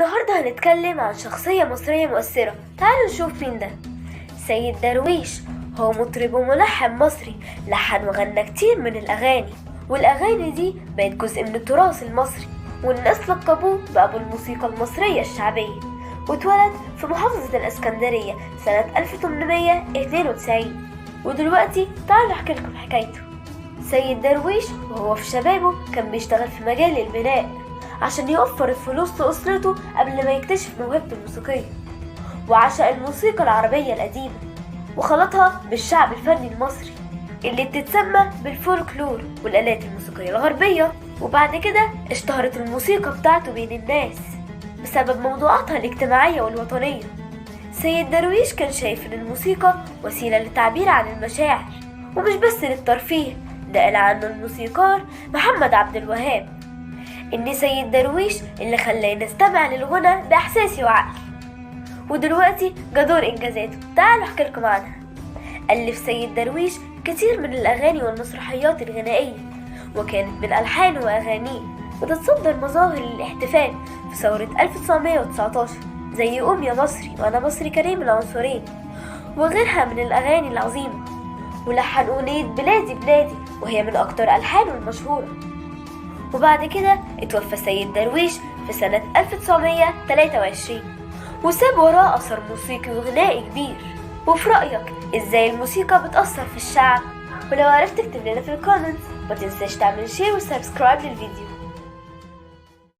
النهاردة هنتكلم عن شخصية مصرية مؤثرة. تعالوا نشوف مين ده. سيد درويش هو مطرب وملحن مصري، لحن وغنى كتير من الأغاني، والأغاني دي بقت جزء من التراث المصري، والناس لقبوه بأبو الموسيقى المصرية الشعبية. واتولد في محافظة الإسكندرية سنة 1892، ودلوقتي تعالوا أحكي لكم حكايته. سيد درويش وهو في شبابه كان بيشتغل في مجال البناء عشان يوفر الفلوس لأسرته قبل ما يكتشف موهبته الموسيقية، وعشق الموسيقى العربية القديمة وخلطها بالشعب الفني المصري اللي بتتسمى بالفولكلور والآلات الموسيقية الغربية. وبعد كده اشتهرت الموسيقى بتاعته بين الناس بسبب موضوعاتها الاجتماعية والوطنية. سيد درويش كان شايف ان الموسيقى وسيلة للتعبير عن المشاعر ومش بس للترفيه. ده قال عنه الموسيقار محمد عبد الوهاب إن سيد درويش اللي خلاني نستمع للغنى بإحساسي وعقلي. ودلوقتي جا دور إنجازاته، تعالوا أحكي لكم عنها. ألف سيد درويش كتير من الأغاني والمسرحيات الغنائية، وكانت من ألحانه وأغانيه بتتصدر مظاهر الاحتفال في ثورة 1919 زي قوم يا مصري وأنا مصري كريم العنصرين وغيرها من الأغاني العظيمة. ولحن أغنية بلادي بلادي وهي من أكتر ألحانه المشهورة. وبعد كده اتوفى سيد درويش في سنة 1923 وساب وراه أثر موسيقي وغنائي كبير. وفي رأيك ازاي الموسيقى بتأثر في الشعب؟ ولو عرفت اكتب لنا في الكومنتس، ما تنساش تعمل شير وسبسكرايب للفيديو.